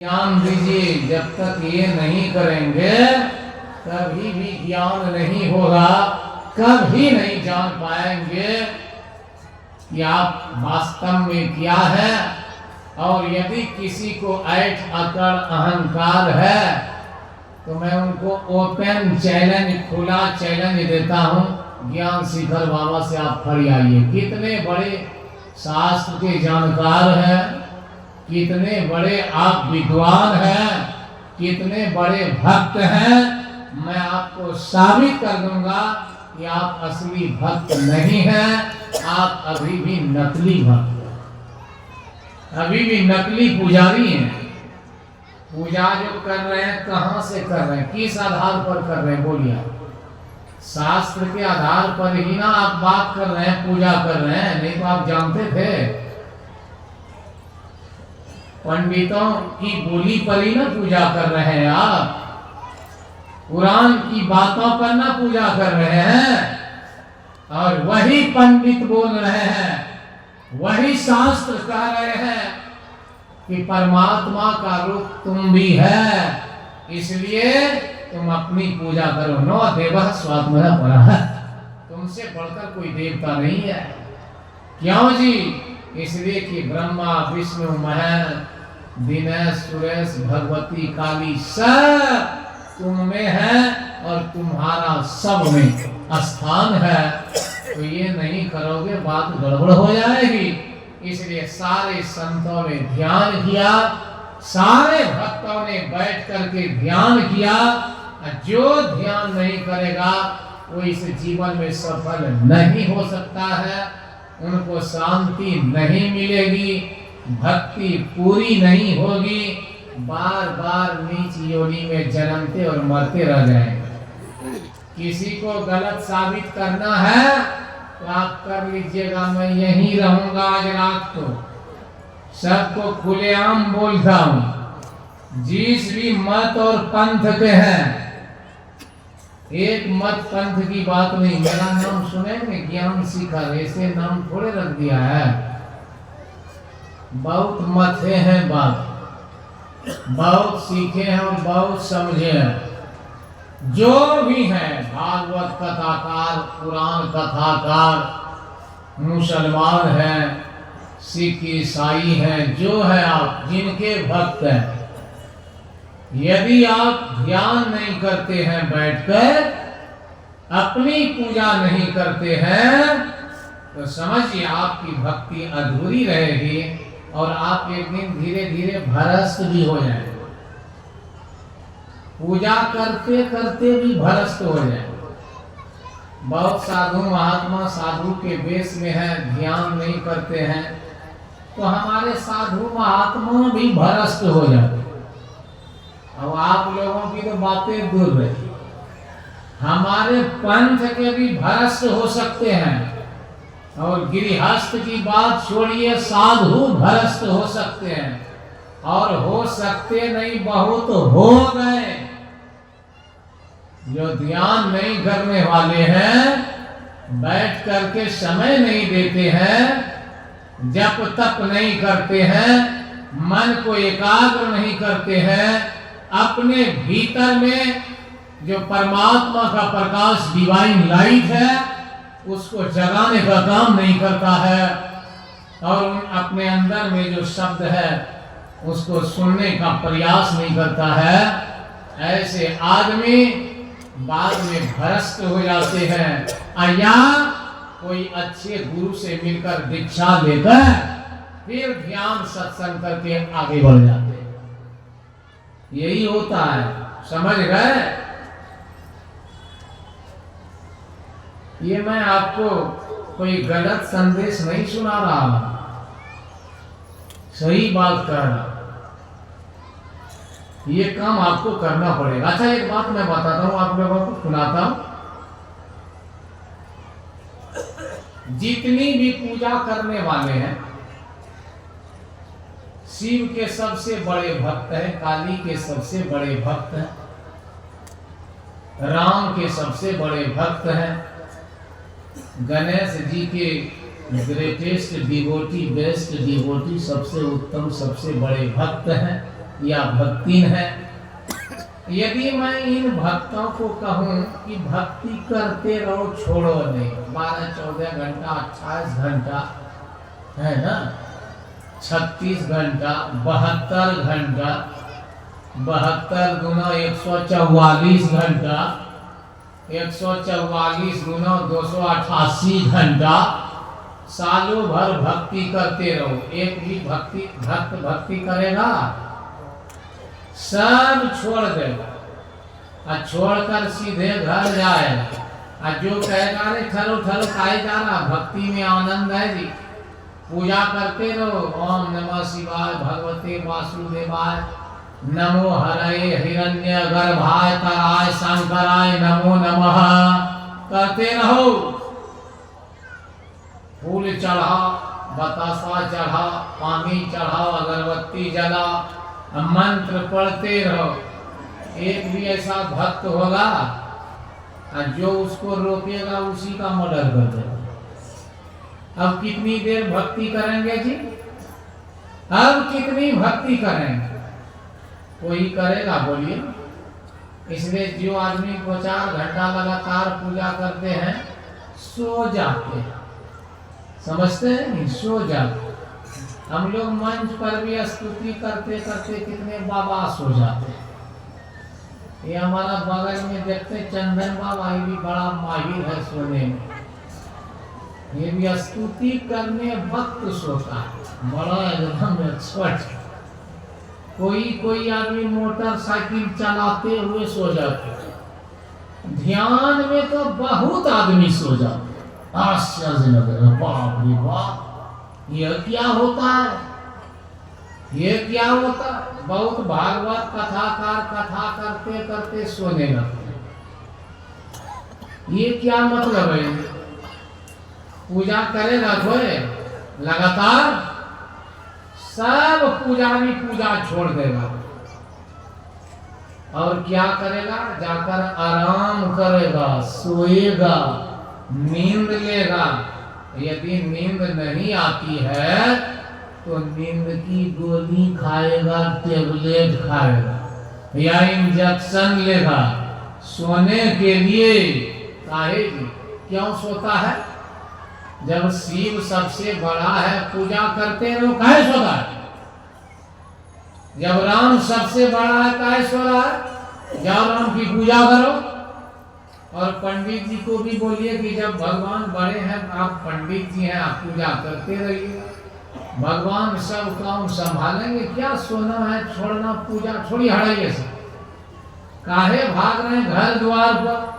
ज्ञान दीजिए। जब तक ये नहीं करेंगे कभी भी ज्ञान नहीं होगा, कभी नहीं जान पाएंगे कि आप वास्तव में क्या है। और यदि किसी को ऐठ अकड़ अहंकार है तो मैं उनको ओपन चैलेंज, खुला चैलेंज देता हूँ, ज्ञान शिखर बाबा से आप खड़ी आइए। कितने बड़े शास्त्र के जानकार हैं, कितने बड़े आप विद्वान हैं, कितने बड़े भक्त हैं, मैं आपको साबित कर दूंगा कि आप असली भक्त नहीं हैं, आप अभी भी नकली भक्त हैं, अभी भी नकली पुजारी हैं। पूजा जो कर रहे हैं कहां से कर रहे हैं, किस आधार पर कर रहे हैं, बोलिए आप। शास्त्र के आधार पर ही ना आप बात कर रहे हैं, पूजा कर रहे हैं, नहीं तो आप जानते थे पंडितों की बोली पर ही ना पूजा कर रहे हैं आप, कुरान की बातों पर ना पूजा कर रहे हैं। और वही पंडित बोल रहे हैं, वही शास्त्र कह रहे हैं कि परमात्मा का रूप तुम भी है, इसलिए तुम अपनी पूजा करो। नो देवः स्वात्मनः परः, तुमसे बढ़कर कोई देवता नहीं है। क्यों जी? इसलिए कि ब्रह्मा विष्णु महेश दिनेश सुरेश भगवती काली सब तुम में है और तुम्हारा सब में स्थान है। तो ये नहीं करोगे बात गड़बड़ हो जाएगी। इसलिए सारे संतों ने ध्यान किया, सारे भक्तों ने बैठ करके ध्यान किया। जो ध्यान नहीं करेगा वो इस जीवन में सफल नहीं हो सकता है, उनको शांति नहीं मिलेगी, भक्ति पूरी नहीं होगी, बार बार नीच योनि में जन्मते और मरते रह जाएंगे। किसी को गलत साबित करना है तो आप कर लीजिएगा, मैं यहीं रहूंगा आज रात को, सबको खुलेआम बोलता हूं। जिस भी मत और पंथ के हैं, एक मत पंथ की बात नहीं, मेरा नाम सुनेंगे ज्ञान शिखर, ऐसे नाम थोड़े रख दिया है। बहुत मथे हैं, बात बहुत सीखे हैं और बहुत समझे हैं। जो भी हैं भागवत कथाकार, पुराण कथाकार, मुसलमान हैं, सिख ईसाई हैं, जो है आप जिनके भक्त हैं, यदि आप ध्यान नहीं करते हैं, बैठकर अपनी पूजा नहीं करते हैं, तो समझिए आपकी भक्ति अधूरी रहेगी और आप एक दिन धीरे धीरे भ्रष्ट भी हो जाएंगे। पूजा करते करते भी भ्रष्ट हो जाएंगे। बहुत साधु महात्मा साधु के वेश में है, ध्यान नहीं करते हैं, तो हमारे साधु महात्मा भी भ्रष्ट हो जाते। अब आप लोगों की तो बातें दूर रही, हमारे पंथ के भी भ्रष्ट हो सकते हैं। और गृहस्थ की बात छोड़िए, साधु भ्रष्ट हो सकते हैं, और हो सकते नहीं बहुत हो गए। जो ध्यान नहीं करने वाले हैं, बैठ करके समय नहीं देते हैं, जप तप नहीं करते हैं, मन को एकाग्र नहीं करते हैं, अपने भीतर में जो परमात्मा का प्रकाश डिवाइन लाइट है उसको जगाने का काम नहीं करता है, और अपने अंदर में जो शब्द है उसको सुनने का प्रयास नहीं करता है, ऐसे आदमी बाद में भ्रष्ट हो जाते हैं। या कोई अच्छे गुरु से मिलकर दीक्षा लेकर फिर ध्यान सत्संग करके आगे बढ़ जाते हैं। यही होता है, समझ गए? ये मैं आपको कोई गलत संदेश नहीं सुना रहा, सही बात कर रहा। ये काम आपको करना पड़ेगा। अच्छा, एक बात मैं बताता हूं, आप लोगों को सुनाता हूं। जितनी भी पूजा करने वाले हैं, शिव के सबसे बड़े भक्त हैं, काली के सबसे बड़े भक्त हैं, राम के सबसे बड़े भक्त हैं, गणेश जी के ग्रेटेस्ट डिवोटी, बेस्ट डिवोटी, सबसे उत्तम सबसे बड़े भक्त हैं, या भक्ति है। यदि मैं इन भक्तों को कहूं कि भक्ति करते रहो, छोड़ो नहीं, 12-14 घंटा, 28 घंटा है ना, 36 घंटा, 72 घंटा, 72 गुना 144 घंटा, 144 गुना 288 घंटा, सालों भर भक्ति करते रहो। एक भी भक्त भक्ति करेगा, सब छोड़ देगा और छोड़कर सीधे घर जाएगा। और जो कहेगा अरे ठलो ठलो खाए जा रहा, भक्ति में आनंद है जी, पूजा करते रहो, ओम नमः शिवाय भगवते वासुदेवाय, नमो हरये हिरण्य गर्भाय तराय शंकराय नमो नमः करते रहो। फूल चढ़ा, बतासा चढ़ा, पानी चढ़ाओ, अगरबत्ती जला, मंत्र पढ़ते रहो। एक भी ऐसा भक्त होगा जो उसको रोकेगा उसी का मर्डर कर देगा। अब कितनी देर भक्ति करेंगे जी? अब कितनी भक्ति करेंगे? कोई करेगा बोलिए? इसलिए जो आदमी 2-4 घंटा लगातार पूजा करते हैं सो जाते हैं, समझते हैं, सो जाते। हम लोग मंच पर भी स्तुति करते करते कितने बाबा सो जाते हैं। ये हमारा बगल में देखते चंदन बाबा, ये भी बड़ा माहिर है सोने में, ये भी स्तुति करने वक्त सोता है, बड़ा एकदम एक्सपर्ट। कोई आदमी मोटरसाइकिल चलाते हुए सो जाते हैं, ध्यान में तो बहुत आदमी सो जाते हैं। आश्चर्य लग रहा है, बाप रे बाप, ये क्या होता है, ये क्या होता है? बहुत भागवत कथाकार कथा करते करते सोने लगते, ये क्या मतलब है? पूजा करेगा कोई लगातार, सब पुजारी पूजा छोड़ देगा और क्या करेगा? जाकर आराम करेगा, सोएगा, नींद लेगा। यदि नींद नहीं आती है तो नींद की गोली खाएगा, टेबलेट खाएगा या इंजेक्शन लेगा सोने के लिए। काहे क्यों सोता है? जब शिव सबसे बड़ा है, पूजा करते रहो, काहे सोता है? जब राम सबसे बड़ा है, काहे सो रहा है? जाओ राम की पूजा करो। और पंडित जी को भी बोलिए कि जब भगवान बड़े हैं, आप पंडित जी हैं, आप पूजा करते रहिए, भगवान सब काम संभालेंगे। क्या सोना है, छोड़ना, पूजा छोड़ी हटाइए सब, काहे भाग रहे हैं घर द्वार पर?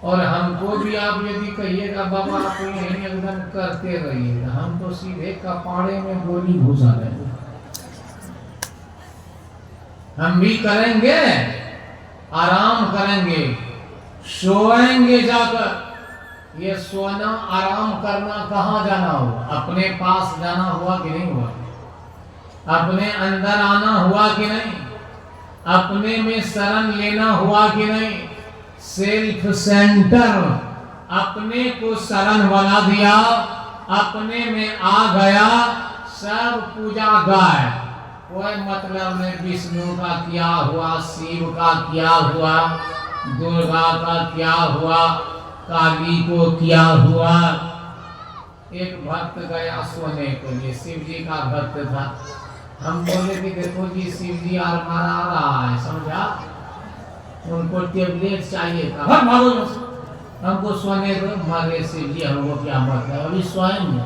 और हमको भी आप यदि कहिएगा बाबा आप यही एकदम करते रहिए, हम तो सीधे कपाड़े में गोली घुसा देंगे। हम भी करेंगे, आराम करेंगे, सोएंगे जाकर। ये सोना आराम करना कहाँ जाना हुआ? अपने पास जाना हुआ कि नहीं हुआ? अपने अंदर आना हुआ कि नहीं? अपने में शरण लेना हुआ कि नहीं? सेल्फ सेंटर, अपने को शरण बना दिया, अपने में आ गया, सब पूजा गाय। कोई मतलब नहीं विष्णु का क्या हुआ, शिव का क्या हुआ, दुर्गा का क्या हुआ, काली को क्या हुआ। एक भक्त गया सोने के लिए, शिव जी का भक्त था। हम बोले कि देखो जी शिव जी आ रहा है, समझा, उनको टेबलेट चाहिए था, हमको सोने दो, मरे शिव जी, हमको क्या मतलब, अभी सोएंगे।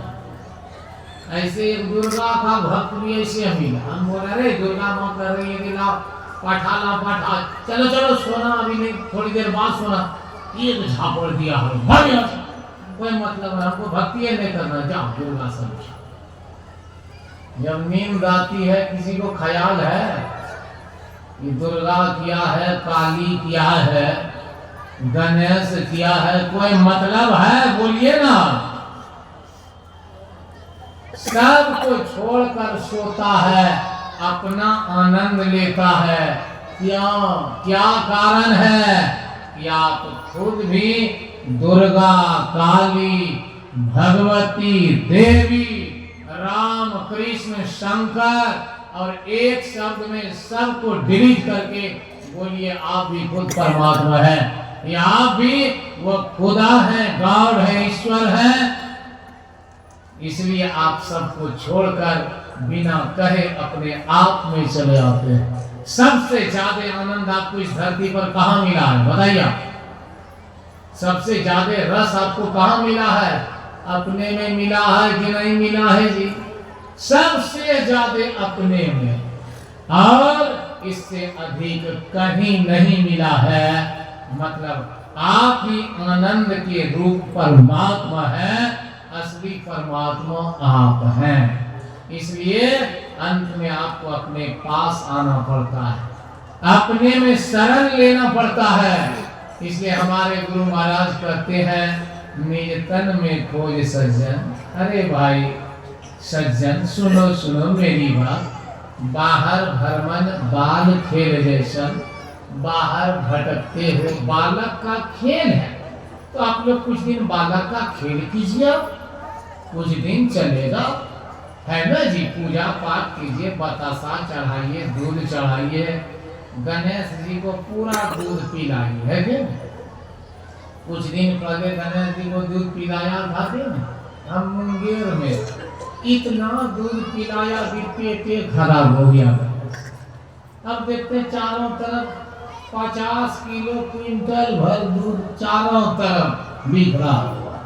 ऐसे एक दुर्गा का भक्त भी ऐसे मिला, हम बोले अरे दुर्गा माँ कर रही है, पाठा ला पाठा, चलो चलो सोना अभी नहीं, थोड़ी देर बाद सोना। एक झापड़ दिया हमें, कोई मतलब है, हमको भक्ति नहीं करना, जाओ दुर्गा समझ। जब नींद आती है, किसी को ख्याल है कि दुर्गा क्या है, काली क्या है, गणेश क्या है, कोई मतलब है? बोलिए ना। सब को छोड़कर सोता है, अपना आनंद लेता है। क्या कारण है? कि आप खुद भी दुर्गा, काली, भगवती, देवी, राम, कृष्ण, शंकर और एक शब्द में सबको डिलीट करके बोलिए आप भी खुद परमात्मा है, या आप भी वो खुदा है, गॉड है, ईश्वर है। इसलिए आप सबको छोड़कर बिना कहे अपने आप में चले आते हैं। सबसे ज्यादा आनंद आपको इस धरती पर कहाँ मिला है बताइए? सबसे ज्यादा रस आपको कहाँ मिला है? अपने में मिला है कि नहीं मिला है जी? सबसे ज्यादा अपने में, और इससे अधिक कहीं नहीं मिला है। मतलब आप ही आनंद के रूप परमात्मा है, असली परमात्मा आप हैं। इसलिए अंत में आपको अपने पास आना पड़ता है, अपने में शरण लेना पड़ता है। इसलिए हमारे गुरु महाराज कहते हैं निज तन में खोज सज्जन। अरे भाई सज्जन सुनो सुनो मेरी बात, बाहर भरमन बाल खेल जैसन, बाहर भटकते हो बालक का खेल है। तो आप लोग कुछ दिन बालक का खेल कीजिए, कुछ दिन चलेगा, है ना जी। पूजा पाठ कीजिए, बतासा चढ़ाइए, दूध चढ़ाइए, गणेश जी को पूरा दूध पिलाइए, है क्या? कुछ दिन पहले गणेश जी को दूध पिलाया था हम मुंगेर में, इतना दूध पिलाया कि पेट खराब हो गया। अब देखते चारों तरफ 50 किलो क्विंटल भर दूध चारों तरफ बिखरा हुआ।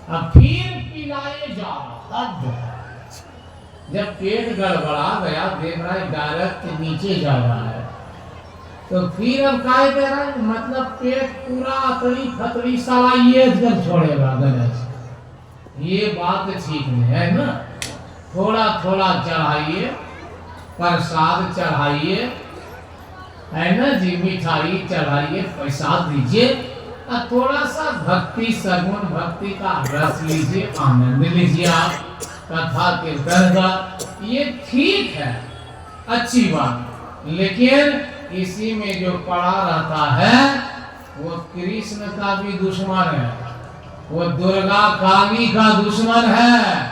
अब फिर पिलाए जा रहा, जब पेट गड़बड़ा गया, देख रहा है डायरेक्ट नीचे जा रहा है, तो फिर अब काय दे रहा है, मतलब पेट पूरा अतरी फतरी साला ये जब छोड़ेगा गणेश। ये बात ठीक नहीं है ना। थोड़ा थोड़ा चढ़ाइए, प्रसाद चढ़ाइए, है ना जी, मिठाई चढ़ाइए, पैसा दीजिए, और थोड़ा सा भक्ति सगुण भक्ति का रस लीजिए, आनंद लीजिए। आप कथा कीर्तन का ये ठीक है, अच्छी बात। लेकिन इसी में जो पड़ा रहता है वो कृष्ण का भी दुश्मन है, वो दुर्गा काली का दुश्मन है।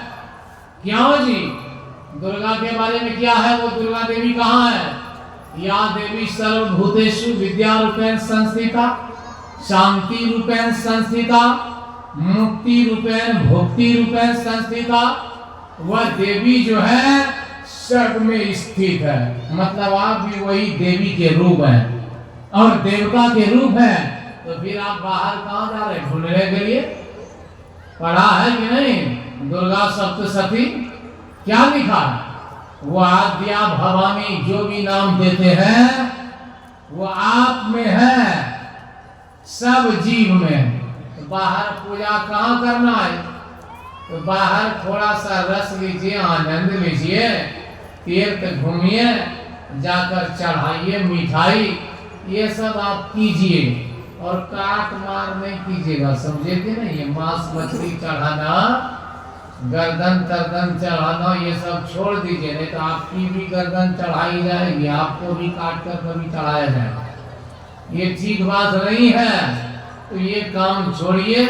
क्यों जी? दुर्गा के बारे में क्या है? वो दुर्गा देवी कहाँ है? या देवी सर्वभूतेषु विद्या रूपेण संस्थिता, शांति रूपेण संस्थिता, मुक्ति रूपेण भुक्ति रूपेण संस्थिता। वह देवी जो है सब में स्थित है। मतलब आप भी वही देवी के रूप हैं और देवता के रूप हैं। तो फिर आप बाहर कहाँ जा रहे हैं ढूंढने के लिए? पढ़ा है कि नहीं दुर्गा सप्तशती? क्या लिखा है? वो आद्या भवानी जो भी नाम देते हैं वो आप में है, सब जीव में। तो बाहर पूजा कहाँ करना है? तो बाहर थोड़ा सा रस लीजिए, आनंद लीजिए, तीर्थ घूमिए, जाकर चढ़ाइए मिठाई, ये सब आप कीजिए। और काट मार नहीं कीजिएगा, समझे कि नहीं? ये मांस मछली चढ़ाना, गर्दन तर्दन चढ़ाना, ये सब छोड़ दीजिए, नहीं तो आपकी भी गर्दन चढ़ाई जाएगी, आपको भी काट कर कभी चढ़ाया जाएगा। ये ठीक बात नहीं है। तो ये काम छोड़िए।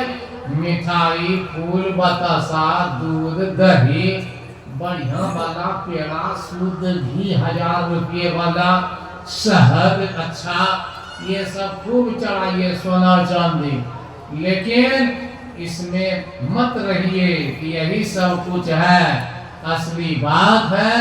मिठाई, फूल, बतासा, दूध, दही, बढ़िया वाला पेड़ा, शुद्ध घी, 1000 रुपये वाला शहद, अच्छा ये सब खूब चढ़ाइए, सोना चांदी। लेकिन इसमें मत रहिए कि यही सब कुछ है। असली बात है